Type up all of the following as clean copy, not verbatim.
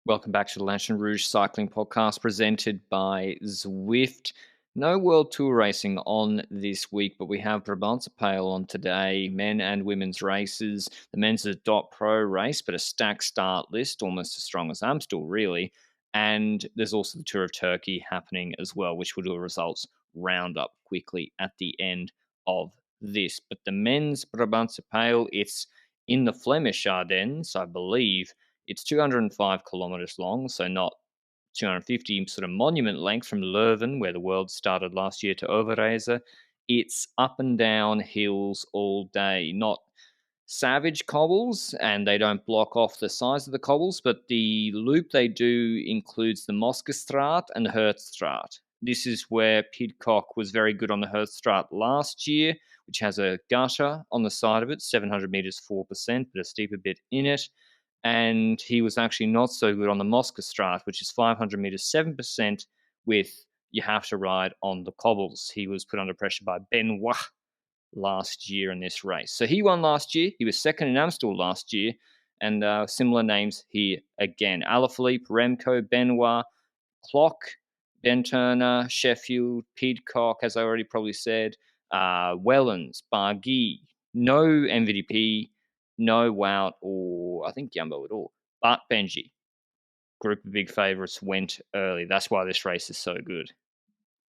Welcome back to the Lanterne Rouge Cycling Podcast presented by Zwift. No World Tour racing on this week, but we have Brabantse Pijl on today, men and women's races. The men's is a dot pro race, but a stacked start list, almost as strong as Amstel, really. And there's also the Tour of Turkey happening as well, which will do a results roundup quickly at the end of this. But the men's Brabantse Pijl, it's in the Flemish Ardennes, I believe. It's 205 kilometers long, so not 250 sort of monument length from Leuven, where the world started last year, to Overijse. It's up and down hills all day, not savage cobbles, and they don't block off the size of the cobbles, but the loop they do includes the Moskestraat and the Hertstraat. This is where Pidcock was very good on the Hertstraat last year, which has a gutter on the side of it, 700 meters, 4%, but a steeper bit in it. And he was actually not so good on the Moskestraat, which is 500 meters, 7%, with you have to ride on the cobbles. He was put under pressure by Benoit last year in this race. So he won last year. He was second in Amstel last year. And similar names here again. Alaphilippe, Remco, Benoit, Clock, Ben Turner, Sheffield, Pidcock, as I already probably said, Wellens, Barguil. No MVDP, no Wout, or I think Jumbo at all. But Benji, group of big favourites, went early. That's why this race is so good.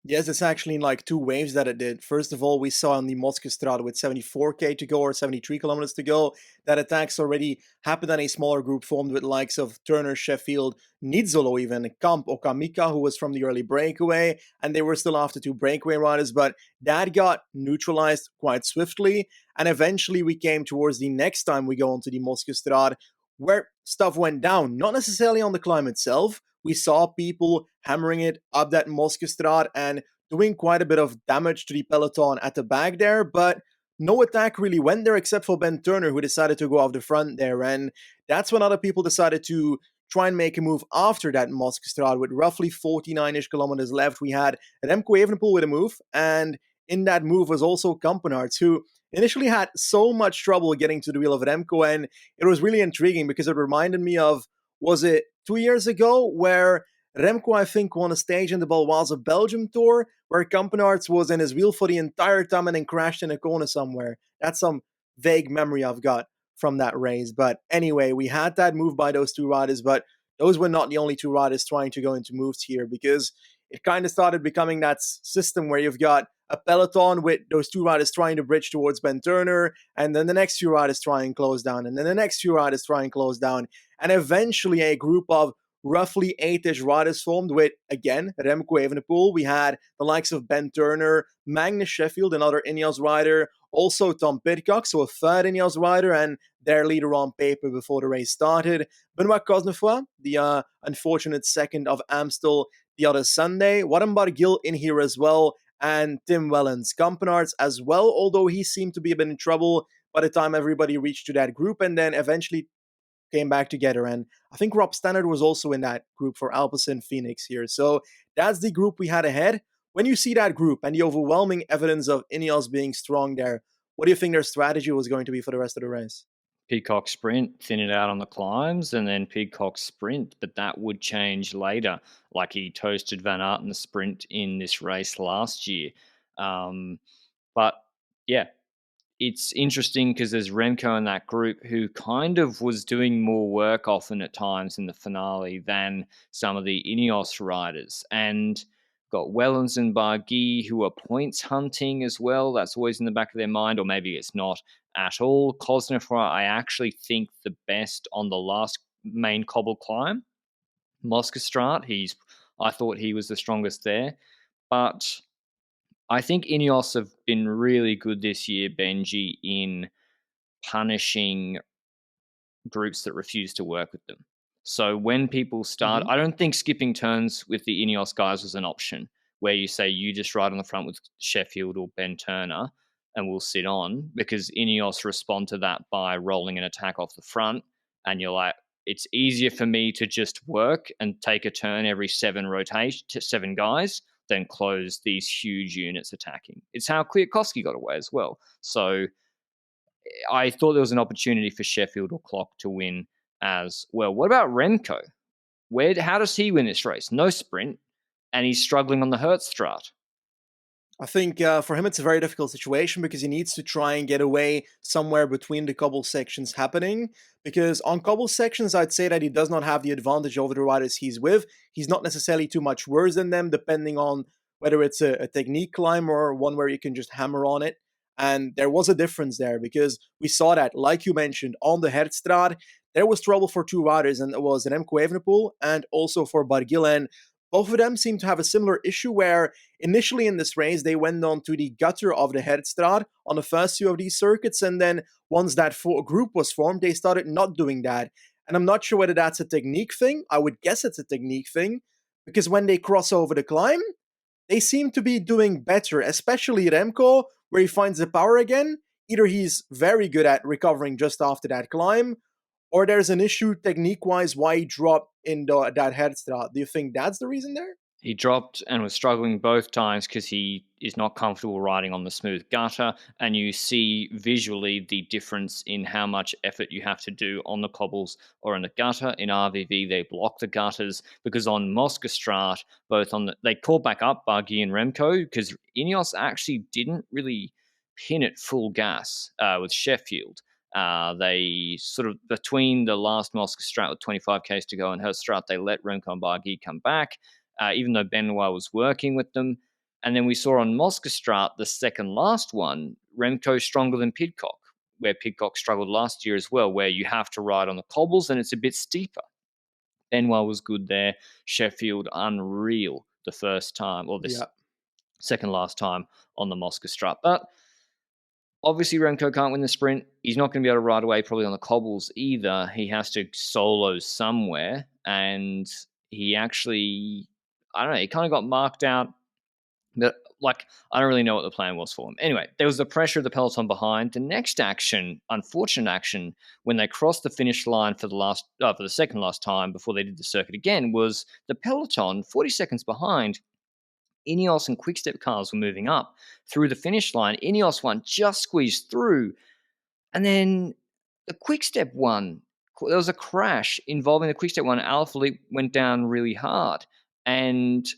Yes, it's actually in like two waves that it did. First of all, we saw on the Moskestraat with 74k to go or 73 kilometers to go that attacks already happened on a smaller group formed with likes of Turner, Sheffield, Nizzolo even, Kamp, Okamika, who was from the early breakaway, and they were still after two breakaway riders, but that got neutralized quite swiftly, and eventually we came towards the next time we go onto the Moskestraat, where stuff went down, not necessarily on the climb itself. We saw people hammering it up that Moskestraat and doing quite a bit of damage to the peloton at the back there, but no attack really went there except for Ben Turner, who decided to go off the front there. And that's when other people decided to try and make a move after that Moskestraat. With roughly 49-ish kilometers left, we had Remco Evenepoel with a move, and in that move was also Kampenaerts, who initially had so much trouble getting to the wheel of Remco, and it was really intriguing because it reminded me of, was it 2 years ago, where Remco, I think, won a stage in the Baloise Belgium Tour, where Kampenaerts was in his wheel for the entire time and then crashed in a corner somewhere. That's some vague memory I've got from that race. But anyway, we had that move by those two riders, but those were not the only two riders trying to go into moves here, because it kind of started becoming that system where you've got a peloton with those two riders trying to bridge towards Ben Turner, and then the next few riders try and close down, and then the next few riders try and close down, and eventually a group of roughly 8-ish riders formed with, again, Remco Evenepoel. We had the likes of Ben Turner, Magnus Sheffield, another INEOS rider, also Tom Pidcock, so a third INEOS rider, and their leader on paper before the race started, Benoit Cosnefroid, the unfortunate second of Amstel the other Sunday, Warren Barguil in here as well, and Tim Wellens. Kampenaerts as well, although he seemed to be a bit in trouble by the time everybody reached to that group, and then eventually came back together. And I think Rob Stannard was also in that group for Alpecin Phoenix here. So that's the group we had ahead. When you see that group and the overwhelming evidence of INEOS being strong there, what do you think their strategy was going to be for the rest of the race? Pidcock sprint, thin it out on the climbs, and then Pidcock sprint, but that would change later. Like he toasted Van Aert in the sprint in this race last year. But yeah, it's interesting because there's Remco in that group who kind of was doing more work often at times in the finale than some of the INEOS riders. And got Wellens and Barguil who are points hunting as well. That's always in the back of their mind, or maybe it's not at all. Cosnefroid, I actually think the best on the last main cobble climb. Moskestraat, I thought he was the strongest there. But I think INEOS have been really good this year, Benji, in punishing groups that refuse to work with them. So when people start, I don't think skipping turns with the INEOS guys was an option, where you say you just ride on the front with Sheffield or Ben Turner and we'll sit on, because INEOS respond to that by rolling an attack off the front. And you're like, it's easier for me to just work and take a turn every seven guys than close these huge units attacking. It's how Kwiatkowski got away as well. So I thought there was an opportunity for Sheffield or Clock to win as well. What about Remco? How does he win this race? No sprint, and he's struggling on the Hertzstraat. I think for him it's a very difficult situation because he needs to try and get away somewhere between the cobble sections happening. Because on cobble sections, I'd say that he does not have the advantage over the riders he's with. He's not necessarily too much worse than them, depending on whether it's a technique climb or one where you can just hammer on it. And there was a difference there because we saw that, like you mentioned, on the Hertstraat, there was trouble for two riders, and it was Remco Evenepoel and also for Barguil. And both of them seem to have a similar issue where initially in this race they went on to the gutter of the Hertstraat on the first two of these circuits, and then once that group was formed, they started not doing that. And I'm not sure whether that's a technique thing. I would guess it's a technique thing because when they cross over the climb, they seem to be doing better, especially Remco, where he finds the power again. Either he's very good at recovering just after that climb, or there's an issue technique-wise why he dropped in that Hertstraat. Do you think that's the reason there? He dropped and was struggling both times because he is not comfortable riding on the smooth gutter, and you see visually the difference in how much effort you have to do on the cobbles or in the gutter. In RVV, they block the gutters because on Moskostrat, they called back up Barguil and Remco because INEOS actually didn't really pin it full gas with Sheffield. They sort of, between the last Moskostrat with 25 k's to go and Hertstraat, they let Remco and Barguil come back. Even though Benoit was working with them. And then we saw on Moskostrat, the second last one, Remco stronger than Pidcock, where Pidcock struggled last year as well, where you have to ride on the cobbles and it's a bit steeper. Benoit was good there. Sheffield, unreal the first time, or this second last time on the Moskostrat. But obviously, Remco can't win the sprint. He's not going to be able to ride away probably on the cobbles either. He has to solo somewhere. And he actually, I don't know, he kind of got marked out. But, I don't really know what the plan was for him. Anyway, there was the pressure of the peloton behind. The next action, unfortunate action, when they crossed the finish line for the second last time before they did the circuit again, was the peloton 40 seconds behind. INEOS and Quickstep cars were moving up through the finish line. INEOS one just squeezed through, and then the Quickstep one, there was a crash involving the Quickstep one. Alaphilippe went down really hard, and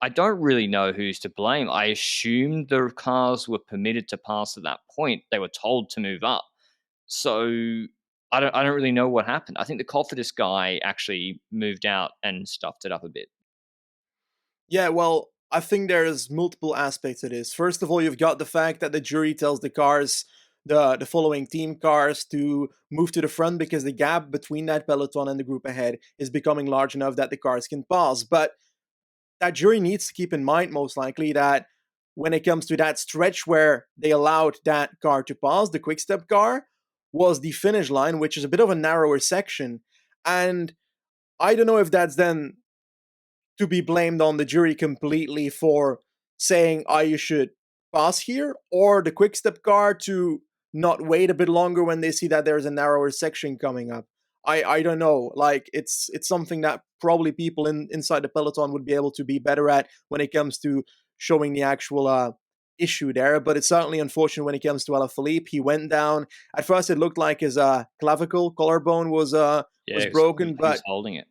I don't really know who's to blame. I assume the cars were permitted to pass at that point. They were told to move up. So I don't really know what happened. I think the Cofidis guy actually moved out and stuffed it up a bit. Yeah, well, I think there's multiple aspects to this. First of all, you've got the fact that the jury tells the cars, the following team cars, to move to the front because the gap between that peloton and the group ahead is becoming large enough that the cars can pass. But that jury needs to keep in mind, most likely, that when it comes to that stretch where they allowed that car to pass, the Quickstep car, was the finish line, which is a bit of a narrower section. And I don't know if that's then to be blamed on the jury completely for saying, you should pass here, or the Quickstep car to not wait a bit longer when they see that there's a narrower section coming up. I don't know. Like it's something that probably people inside the peloton would be able to be better at when it comes to showing the actual issue there. But it's certainly unfortunate when it comes to Alaphilippe. He went down. At first, it looked like his clavicle collarbone was broken, but holding it.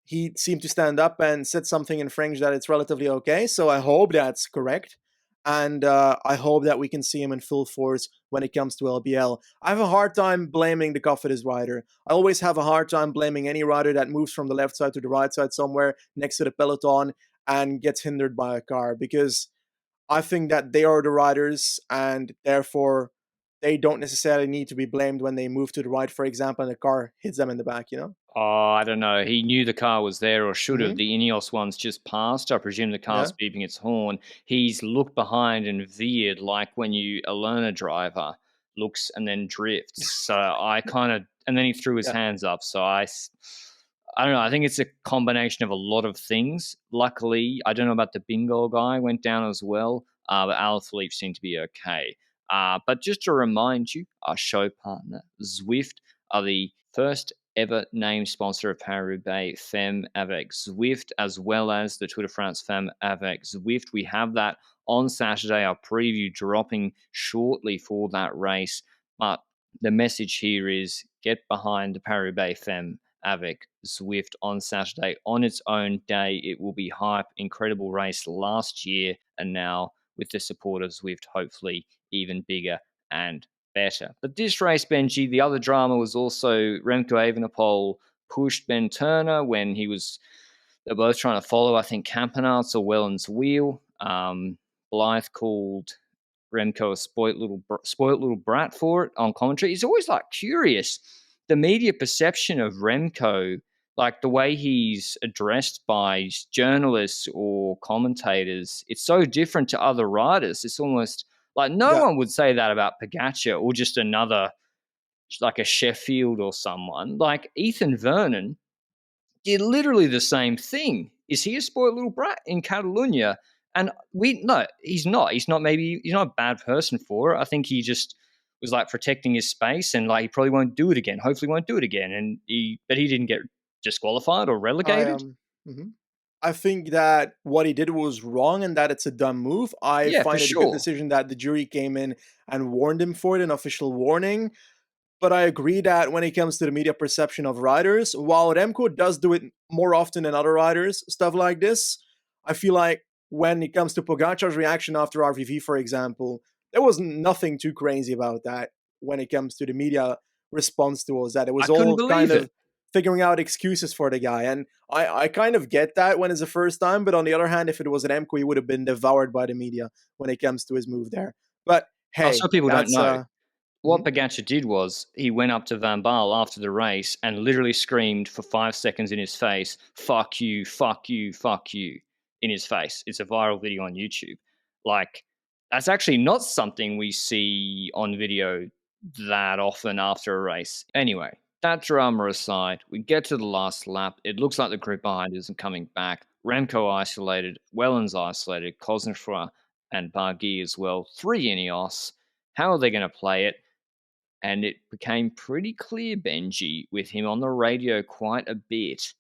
He seemed to stand up and said something in French that it's relatively okay. So I hope that's correct. And I hope that we can see him in full force when it comes to LBL. I have a hard time blaming the Cofidis rider. I always have a hard time blaming any rider that moves from the left side to the right side somewhere next to the peloton and gets hindered by a car, because I think that they are the riders and therefore they don't necessarily need to be blamed when they move to the right, for example, and a car hits them in the back, Oh, I don't know. He knew the car was there or should have. The INEOS one's just passed. I presume the car's beeping its horn. He's looked behind and veered like when a learner driver looks and then drifts. So and then he threw his hands up. So I don't know. I think it's a combination of a lot of things. Luckily, I don't know about the bingo guy, went down as well. But Alaphilippe seemed to be okay. But just to remind you, our show partner, Zwift, are the first ever named sponsor of Paris-Roubaix Femme avec Zwift, as well as the Tour de France Femme avec Zwift. We have that on Saturday, our preview dropping shortly for that race. But the message here is get behind the Paris-Roubaix Femme avec Zwift on Saturday on its own day. It will be hype. Incredible race last year, and now with the support of Zwift, hopefully even bigger and better. But this race, Benji, the other drama was also Remco Evenepoel pushed Ben Turner when they're both trying to follow, I think, Campenaerts or Wellens' wheel. Blythe called Remco a spoilt little brat for it on commentary. He's always like curious. The media perception of Remco, like the way he's addressed by journalists or commentators, it's so different to other riders. It's almost like no Yeah, one would say that about Pogacar or just another, like a Sheffield or someone. Like Ethan Vernon did literally the same thing. Is he a spoiled little brat in Catalonia? And no, he's not. He's not. Maybe he's not a bad person for it. I think he just was like protecting his space, and like he probably won't do it again. Hopefully, won't do it again. But he didn't get disqualified or I relegated. mhm. I think that what he did was wrong and that it's a dumb move. I Yeah, for find it a good sure. decision that the jury came in and warned him for it, an official warning. But I agree that when it comes to the media perception of riders, while Remco does do it more often than other riders, stuff like this, I feel like when it comes to Pogacar's reaction after RVV, for example, there was nothing too crazy about that when it comes to the media response towards that. It I was couldn't all kind believe it. of figuring out excuses for the guy. And I kind of get that when it's the first time, but on the other hand, if it was an Remco, he would have been devoured by the media when it comes to his move there. But So hey, people don't that's know. What mhm. Pogacar did was he went up to Van Baal after the race and literally screamed for 5 seconds in his face, "Fuck you, fuck you, fuck you," in his face. It's a viral video on YouTube. Like, that's actually not something we see on video that often after a race. Anyway, that drama aside, we get to the last lap. It looks like the group behind isn't coming back. Remco isolated, Wellens isolated, Cosnefroy and Barguil as well. 3 INEOS. How are they going to play it? And it became pretty clear, Benji, with him on the radio quite a bit,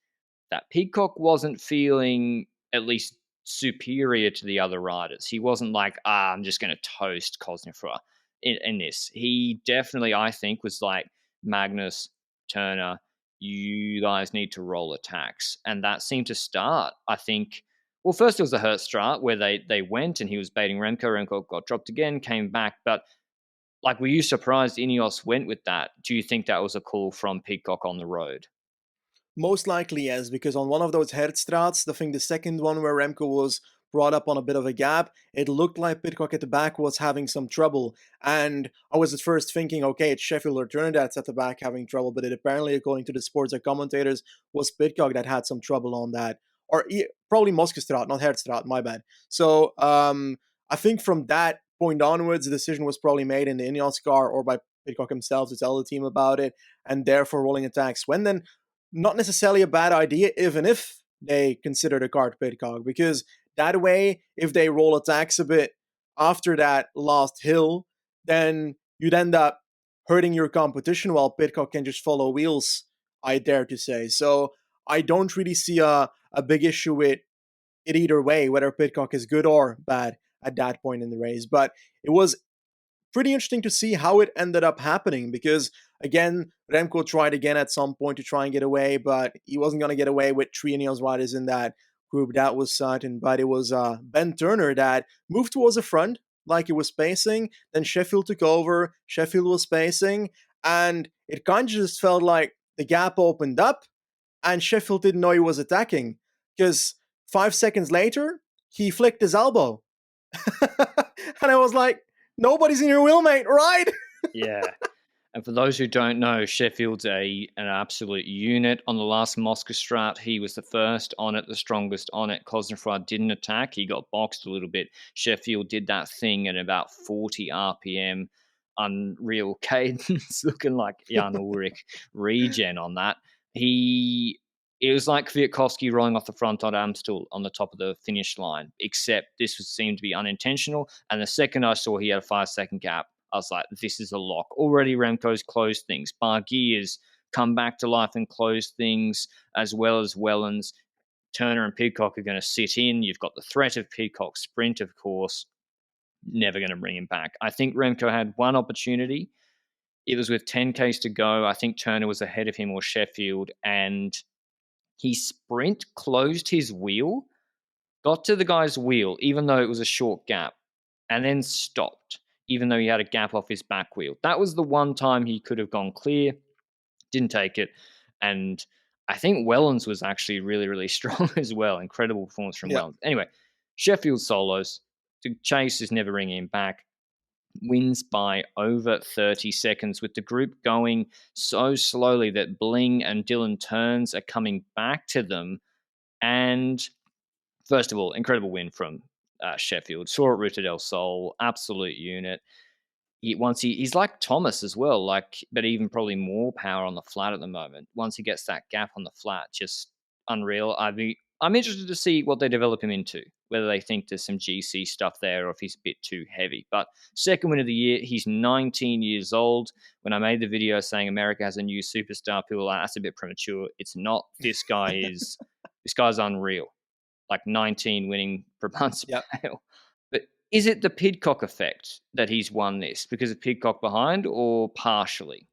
that Peacock wasn't feeling at least superior to the other riders. He wasn't like, I'm just going to toast Cosnefroy in this. He definitely, I think, was like, Magnus, Turner, you guys need to roll attacks. And that seemed to start, I think. Well, first it was the Hurt start where they went and he was baiting Remco. Remco got dropped again, came back. But like, were you surprised Ineos went with that? Do you think that was a call from Peacock on the road? Most likely, yes, because on one of those Hertstrats, I think the second one where Remco was brought up on a bit of a gap, it looked like Pitcock at the back was having some trouble. And I was at first thinking, okay, it's Sheffield or Turner that's at the back having trouble, but it apparently, according to the sports commentators, was Pitcock that had some trouble on that. Or probably Moskestrat, not Hertstrat, my bad. So I think from that point onwards, the decision was probably made in the Ineos car or by Pitcock himself to tell the team about it, and therefore rolling attacks. When then not necessarily a bad idea, even if they consider the card Pitcock, because that way, if they roll attacks a bit after that last hill, then you'd end up hurting your competition while Pitcock can just follow wheels, I dare to say. So I don't really see a big issue with it either way, whether Pitcock is good or bad at that point in the race. But it was pretty interesting to see how it ended up happening because, again, Remco tried again at some point to try and get away, but he wasn't going to get away with 3 Ineos riders in that group. That was certain. But it was Ben Turner that moved towards the front like he was spacing. Then Sheffield took over. Sheffield was spacing. And it kind of just felt like the gap opened up and Sheffield didn't know he was attacking because 5 seconds later, he flicked his elbow. And I was like, nobody's in your wheel, mate, right? Yeah. And for those who don't know, Sheffield's an absolute unit. On the last Moscow Strat, he was the first on it, the strongest on it. Cosnefroy didn't attack. He got boxed a little bit. Sheffield did that thing at about 40 RPM, unreal cadence, looking like Jan Ulrich regen on that. It was like Kwiatkowski rolling off the front on Amstel on the top of the finish line, except this seemed to be unintentional. And the second I saw he had a 5 second gap, I was like, this is a lock. Already Remco's closed things. Barguil has come back to life and closed things, as well as Wellens. Turner and Peacock are going to sit in. You've got the threat of Peacock sprint, of course. Never going to bring him back. I think Remco had one opportunity It was with 10Ks to go. I think Turner was ahead of him or Sheffield, and he sprint closed his wheel, got to the guy's wheel, even though it was a short gap, and then stopped, even though he had a gap off his back wheel. That was the one time he could have gone clear, didn't take it. And I think Wellens was actually really, really strong as well. Incredible performance from Yeah. Wellens. Anyway, Sheffield solos. The chase is never ringing him back. Wins by over 30 seconds, with the group going so slowly that Bling and Dylan Turns are coming back to them. And first of all, incredible win from Sheffield. Saw it Ruta del Sol, absolute unit. He's like Thomas as well, but even probably more power on the flat at the moment. Once he gets that gap on the flat, just unreal. I'm interested to see what they develop him into, whether they think there's some GC stuff there or if he's a bit too heavy. But second win of the year, he's 19 years old. When I made the video saying America has a new superstar, people were like, that's a bit premature. It's not. This guy's unreal. Like 19 winning Brabantse Yeah. Pijl. But is it the Pidcock effect that he's won this because of Pidcock behind, or partially?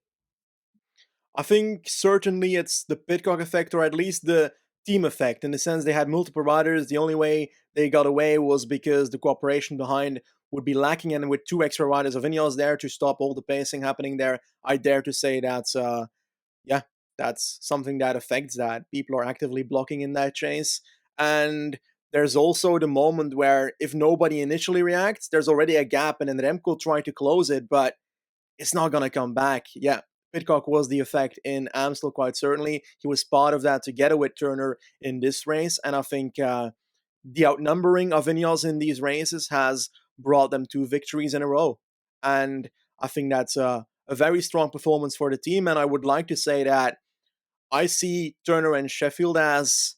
I think certainly it's the Pitcock effect, or at least the team effect, in the sense they had multiple riders. The only way they got away was because the cooperation behind would be lacking, and with two extra riders of INEOS there to stop all the pacing happening there, I dare to say that's yeah, that's something that affects that. People are actively blocking in that chase. And there's also the moment where if nobody initially reacts, there's already a gap, and then Remco trying to close it, but it's not going to come back. Yeah, Pitcock was the effect in Amstel, quite certainly. He was part of that together with Turner in this race, and I think the outnumbering of Ineos in these races has brought them 2 victories in a row. And I think that's a very strong performance for the team, and I would like to say that I see Turner and Sheffield as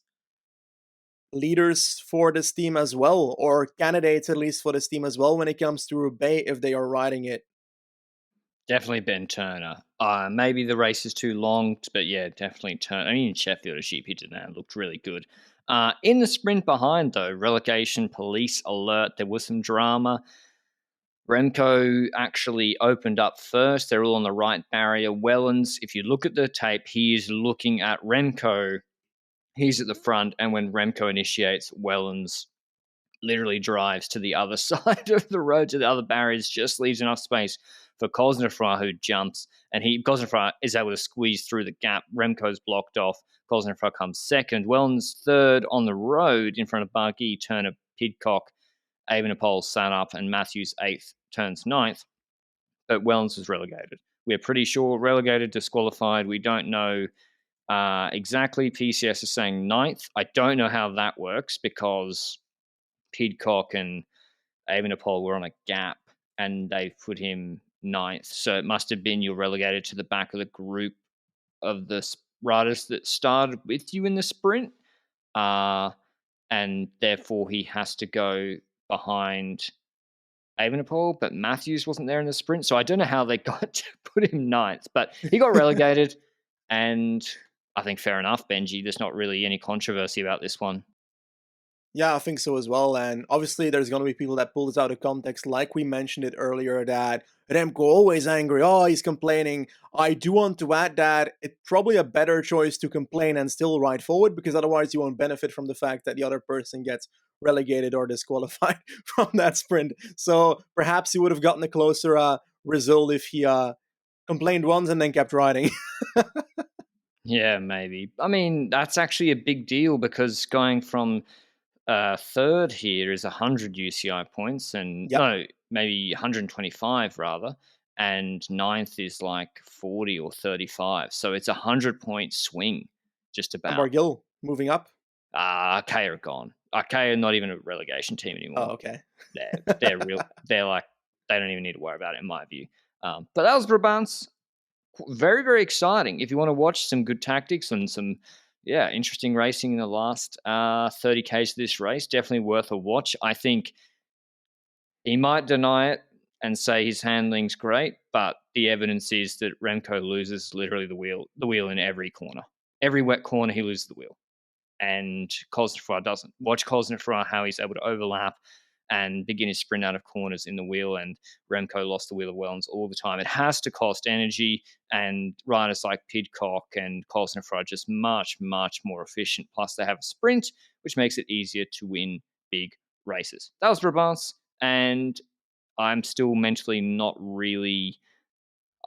leaders for this team as well, or candidates at least for this team as well when it comes to Roubaix if they are riding it. Definitely Ben Turner. Maybe the race is too long, but yeah, definitely Turner. I mean, Sheffield, as sheep, he did that. Looked really good. In the sprint behind, though, relegation police alert. There was some drama. Remco actually opened up first. They're all on the right barrier. Wellens, if you look at the tape, he is looking at Remco. He's at the front, and when Remco initiates, Wellens literally drives to the other side of the road, to the other barriers, just leaves enough space for Cosnefroy, who jumps, and Cosnefroy is able to squeeze through the gap. Remco's blocked off. Cosnefroy comes second. Wellens third on the road in front of Barguil, Turner, Pidcock, Evenepoel sat up, and Matthews eighth, turns ninth. But Wellens was relegated. We're pretty sure relegated, disqualified. We don't know exactly. PCS is saying ninth. I don't know how that works because Pidcock and Evenepoel were on a gap and they put him ninth. So it must have been you're relegated to the back of the group of the riders that started with you in the sprint. And therefore he has to go behind Evenepoel, but Matthews wasn't there in the sprint. So I don't know how they got to put him ninth, but he got relegated. And I think fair enough, Benji. There's not really any controversy about this one. Yeah, I think so as well. And obviously, there's going to be people that pull this out of context, like we mentioned it earlier, that Remco always angry. Oh, he's complaining. I do want to add that it's probably a better choice to complain and still ride forward, because otherwise you won't benefit from the fact that the other person gets relegated or disqualified from that sprint. So perhaps he would have gotten a closer result if he complained once and then kept riding. Yeah, maybe. I mean, that's actually a big deal because going from third here is 100 UCI points, and Yep. no, maybe 125 rather, and ninth is like 40 or 35. So it's 100-point swing, just And about. Barguil moving up. Arcaea are gone. Arcaea are not even a relegation team Oh, anymore. okay. They're real. They're like, they don't even need to worry about it in my view. But that was Brabantse. Very, very exciting. If you want to watch some good tactics and some, interesting racing in the last 30Ks of this race, definitely worth a watch. I think he might deny it and say his handling's great, but the evidence is that Remco loses literally the wheel in every corner. Every wet corner, he loses the wheel. And Cosnefroy doesn't. Watch Cosnefroy, how he's able to overlap and beginners sprint out of corners in the wheel, and Remco lost the Wheel of Wellens all the time. It has to cost energy, and riders like Pidcock and Colson are just much, much more efficient. Plus, they have a sprint, which makes it easier to win big races. That was Brabantse, and I'm still mentally not really.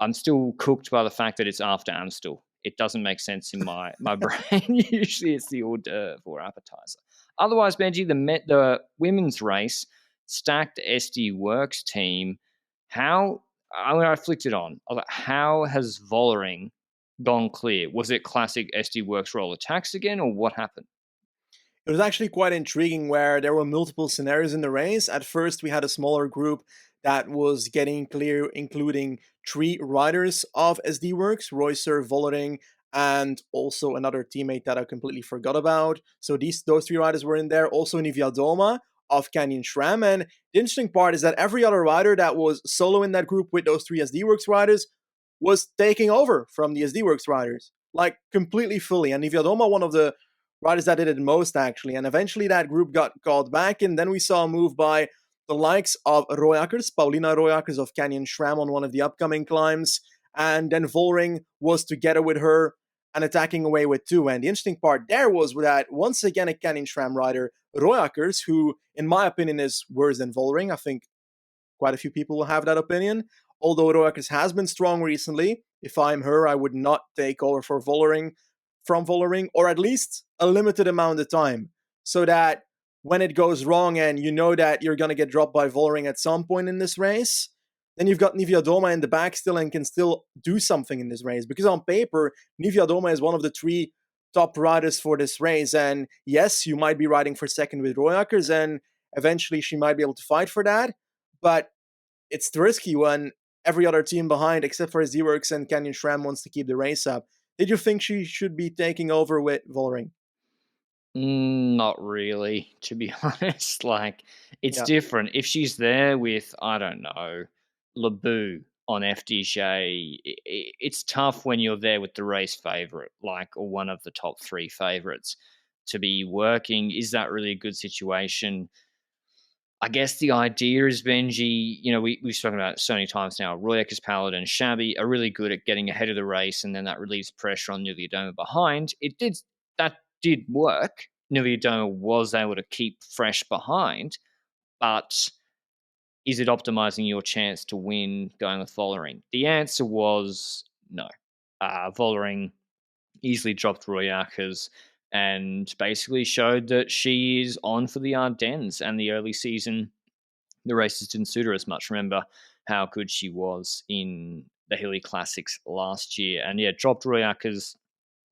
I'm still cooked by the fact that it's after Amstel. It doesn't make sense in my brain. Usually it's the hors d'oeuvre or appetizer. Otherwise, Benji, the women's race, stacked SD Works team, I flicked it on. I was like, how has Vollering gone clear? Was it classic SD Works roll attacks again, or what happened? It was actually quite intriguing where there were multiple scenarios in the race. At first, we had a smaller group that was getting clear, including 3 riders of SD Works, Reusser, Vollering, and also another teammate that I completely forgot about. So those 3 riders were in there. Also Niewiadoma of Canyon SRAM. And the interesting part is that every other rider that was solo in that group with those 3 SD Works riders was taking over from the SD Works riders, like completely fully. And Niewiadoma, one of the riders that did it most, actually. And eventually that group got called back, and then we saw a move by the likes of Royakkers, Paulina Royakkers of Canyon SRAM on one of the upcoming climbs, and then Vollering was together with her and attacking away with 2. And the interesting part there was that, once again, a Canyon SRAM rider, Royakkers, who, in my opinion, is worse than Vollering. I think quite a few people will have that opinion. Although Royakkers has been strong recently, if I'm her, I would not take over for Vollering from Vollering, or at least a limited amount of time, so that when it goes wrong and you know that you're going to get dropped by Vollering at some point in this race, then you've got Niewiadoma in the back still and can still do something in this race. Because on paper, Niewiadoma is one of the 3 top riders for this race. And yes, you might be riding for second with Royakkers, and eventually she might be able to fight for that. But it's risky when every other team behind, except for Z-Works and Canyon SRAM, wants to keep the race up. Did you think she should be taking over with Vollering? Not really, to be honest. Like, it's Yeah. different. If she's there with, I don't know, Labou on FDJ, it's tough when you're there with the race favorite, like, or one of the top 3 favorites to be working. Is that really a good situation? I guess the idea is, Benji, we've spoken about it so many times now. Royakkers, Paladin, and Shabby are really good at getting ahead of the race, and then that relieves pressure on Niewiadoma behind. That did work. Niewiadoma was able to keep fresh behind, but is it optimizing your chance to win going with Vollering? The answer was no. Vollering easily dropped Royakkers and basically showed that she is on for the Ardennes, and the early season, the races didn't suit her as much. Remember how good she was in the Hilly Classics last year. And yeah, dropped Royakkers.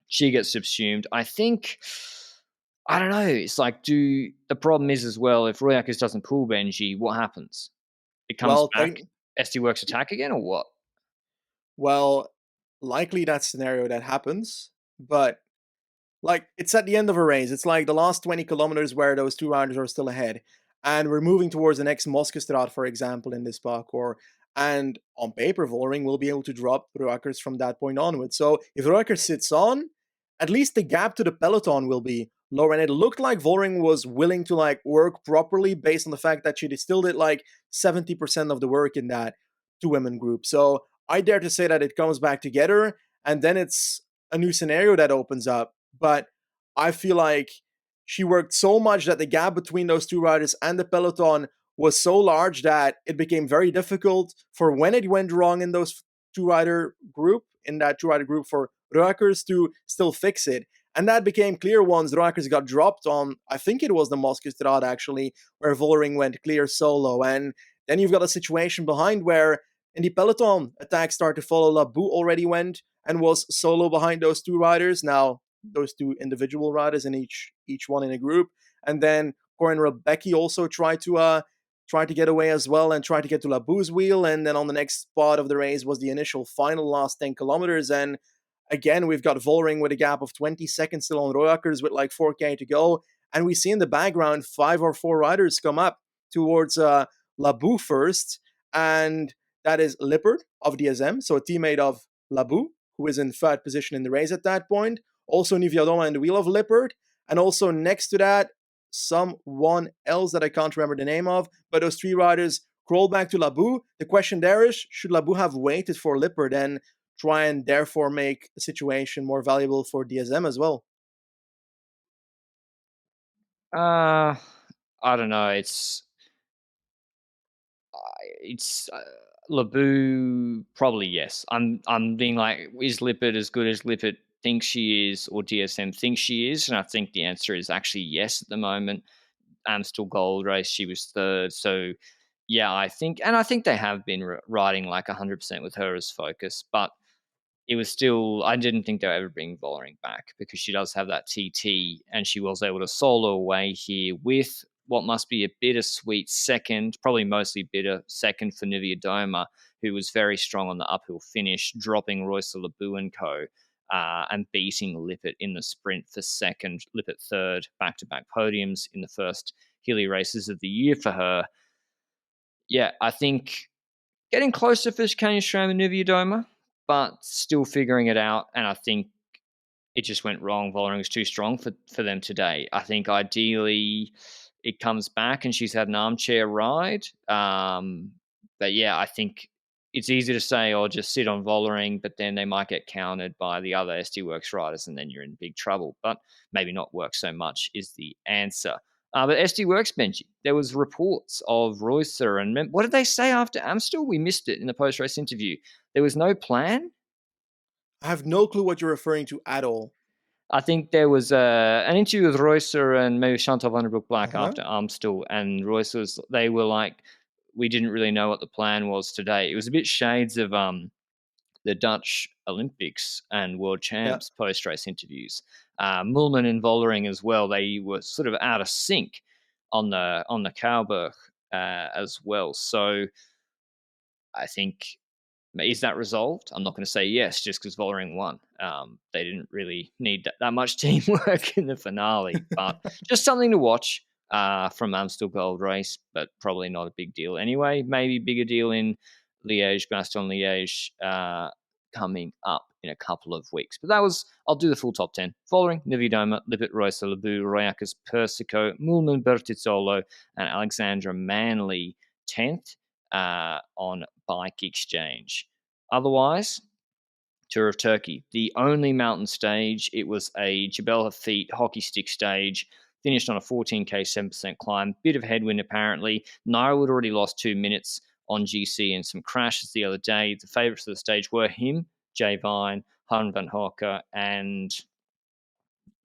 She gets subsumed. I think, I don't know. It's like, the problem is as well, if Royakkers doesn't pull Benji, what happens? It comes Well, back, SD Works attack again, or what? well, likely that scenario that happens, but like, it's at the end of a race. It's like the last 20 kilometers where those 2 riders are still ahead. And we're moving towards the next Moskestraat, for example, in this parkour. And on paper, Vollering will be able to drop Royakkers from that point onwards. So if Royakkers sits on, at least the gap to the peloton will be lower. And it looked like Vollering was willing to like work properly based on the fact that she still did like 70% of the work in that 2 women group. So I dare to say that it comes back together, and then it's a new scenario that opens up. But I feel like she worked so much that the gap between those 2 riders and the peloton was so large that it became very difficult for when it went wrong in those 2-rider group, for Royakkers to still fix it. And that became clear once Royakkers got dropped on, I think it was the Moskestraat actually, where Vollering went clear solo. And then you've got a situation behind where in the peloton, attacks start to follow. Labou already went and was solo behind those 2 riders. Now, those 2 individual riders in each one in a group. And then Corin Rebecki also tried to get away as well and try to get to Labou's wheel. And then on the next spot of the race was the initial final last 10 kilometers. And again, we've got Vollering with a gap of 20 seconds still on Royakkers with like 4K to go. And we see in the background 5 or 4 riders come up towards Labou first. And that is Lippert of DSM, so a teammate of Labou, who is in 3rd position in the race at that point. Also Niewiadoma in the wheel of Lippert. And also next to that, someone else that I can't remember the name of, but those three riders crawled back to Labou. The question there is, should Labou have waited for Lippert and try and therefore make the situation more valuable for DSM as well? I don't know. It's Laboo, probably yes. I'm being like, is Lippert as good as Lippert thinks she is, or DSM thinks she is? And I think the answer is actually yes at the moment. Amstel Gold Race, she was third. So yeah, I think they have been riding like 100% with her as focus, but it was still, I didn't think they were ever bring Vollering back because she does have that TT, and she was able to solo away here with what must be a bittersweet second, probably mostly bitter second for Nivea Doma, who was very strong on the uphill finish, dropping Royce Lebu and co. And beating Lippert in the sprint for second, Lippert third, back-to-back podiums in the first hilly races of the year for her. Yeah, I think getting closer for Scania Stram and Nivea Doma, but still figuring it out. And I think it just went wrong. Vollering was too strong for them today. I think ideally it comes back and she's had an armchair ride. But yeah, I think it's easy to say, oh, just sit on Vollering, but then they might get countered by the other SD Works riders and then you're in big trouble. But maybe not work so much is the answer. But SD Works, Benji, there was reports of Reusser, and what did they say after Amstel? We missed it in the post-race interview. There was no plan. I have no clue what you're referring to at all. I think there was an interview with Reusser and maybe Chantal van der Broek Black Uh-huh. after Amstel, and Reusser they were like, we didn't really know what the plan was today. It was a bit shades of the Dutch Olympics and World Yeah. Champs post-race interviews. Mulman and Vollering as well, they were sort of out of sync on the Kouwberg as well. So I think, is that resolved? I'm not going to say yes just because Vollering won. They didn't really need that much teamwork in the finale, but just something to watch from Amstel Gold Race, but probably not a big deal anyway. Maybe bigger deal in Liège, Baston Liège, coming up in a couple of weeks. But that was, I'll do the full top 10. Vollering, Nividoma, Lippert, Royce, Lebu, Royakas, Persico, Mulman, Bertizzolo, and Alexandra Manley 10th on Bike Exchange. Otherwise, Tour of Turkey, the only mountain stage. It was a Jebel Hafid hockey stick stage. Finished on a 14k 7% climb. Bit of headwind apparently. Nairo had already lost 2 minutes on GC and some crashes the other day. The favourites of the stage were him, Jay Vine, Han van Hocker, and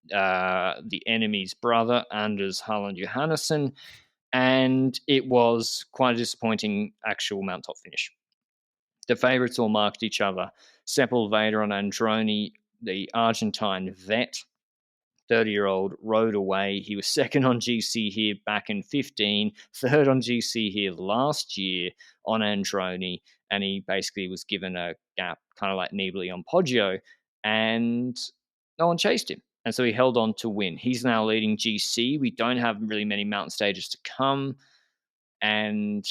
the enemy's brother, Anders Harland Johannesson. And it was quite a disappointing actual mountaintop finish. The favourites all marked each other. Sepulveda on Androni, the Argentine vet, 30-year-old, rode away. He was second on GC here back in 15, third on GC here last year on Androni, and he basically was given a gap, kind of like Nibali on Poggio, and no one chased him. And so he held on to win. He's now leading GC. We don't have really many mountain stages to come. And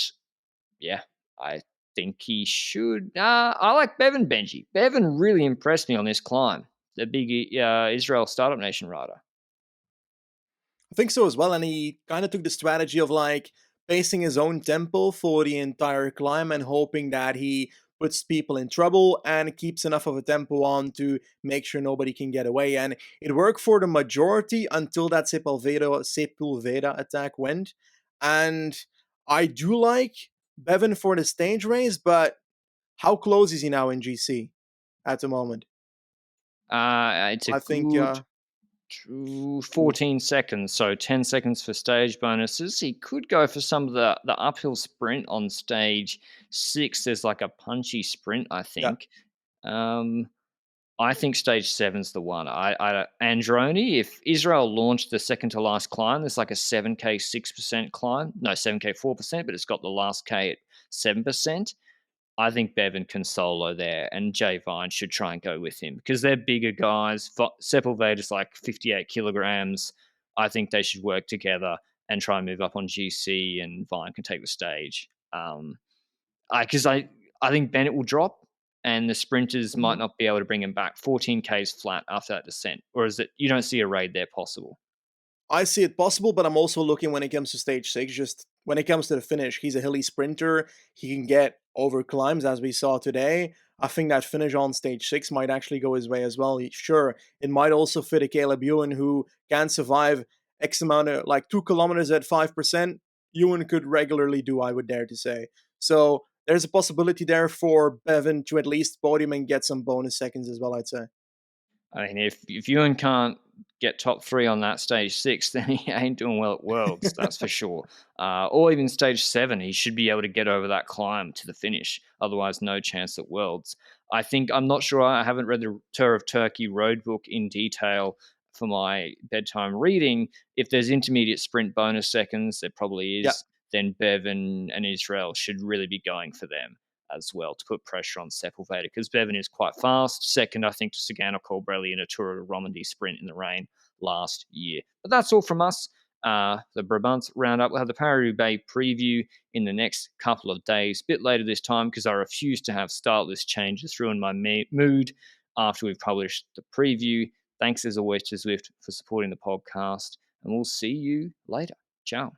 yeah, I think he should. I like Bevan Benji. Bevan really impressed me on this climb. The big Israel Startup Nation rider. I think so as well, and he kind of took the strategy of like pacing his own tempo for the entire climb and hoping that he puts people in trouble and keeps enough of a tempo on to make sure nobody can get away. And it worked for the majority until that Sepulveda attack went. And I do like Bevan for the stage race, but how close is he now in GC at the moment? It's a I think, good oof, 14 seconds, so 10 seconds for stage bonuses. He could go for some of the uphill sprint on stage 6. There's like a punchy sprint, I yeah. think. I think stage 7's the one. Androni, if Israel launched the second to last climb, there's like a 7k 6% climb. No, 7k 4%, but it's got the last k at 7%. I think Bevan can solo there, and Jay Vine should try and go with him because they're bigger guys. Sepulveda's like 58 kilograms. I think they should work together and try and move up on GC, and Vine can take the stage. Because I think Bennett will drop, and the sprinters might Mhm. not be able to bring him back. 14k's flat after that descent, or is it you don't see a raid there possible? I see it possible, but I'm also looking when it comes to stage six. Just when it comes to the finish, he's a hilly sprinter. He can get over climbs, as we saw today. I think that finish on stage six might actually go his way as well. Sure, it might also fit a Caleb Ewan who can survive X amount of like 2 kilometers at 5%. Ewan could regularly do, I would dare to say. So there's a possibility there for Bevan to at least podium and get some bonus seconds as well, I'd say. I mean, if Ewan can't get top three on that stage six, then he ain't doing well at Worlds, that's for sure. Or even stage seven, he should be able to get over that climb to the finish. Otherwise, no chance at Worlds. I'm not sure. I haven't read the Tour of Turkey road book in detail for my bedtime reading. If there's intermediate sprint bonus seconds, there probably Yeah. is. Then Bevan and Israel should really be going for them as well to put pressure on Sepulveda because Bevan is quite fast. Second, I think, to Sagana Colbrelli in a Tour of Romandy sprint in the rain last year. But that's all from us. The Brabants roundup. We'll have the Paris-Roubaix preview in the next couple of days. A bit later this time because I refuse to have start list changes ruin my mood after we've published the preview. Thanks as always to Zwift for supporting the podcast, and we'll see you later. Ciao.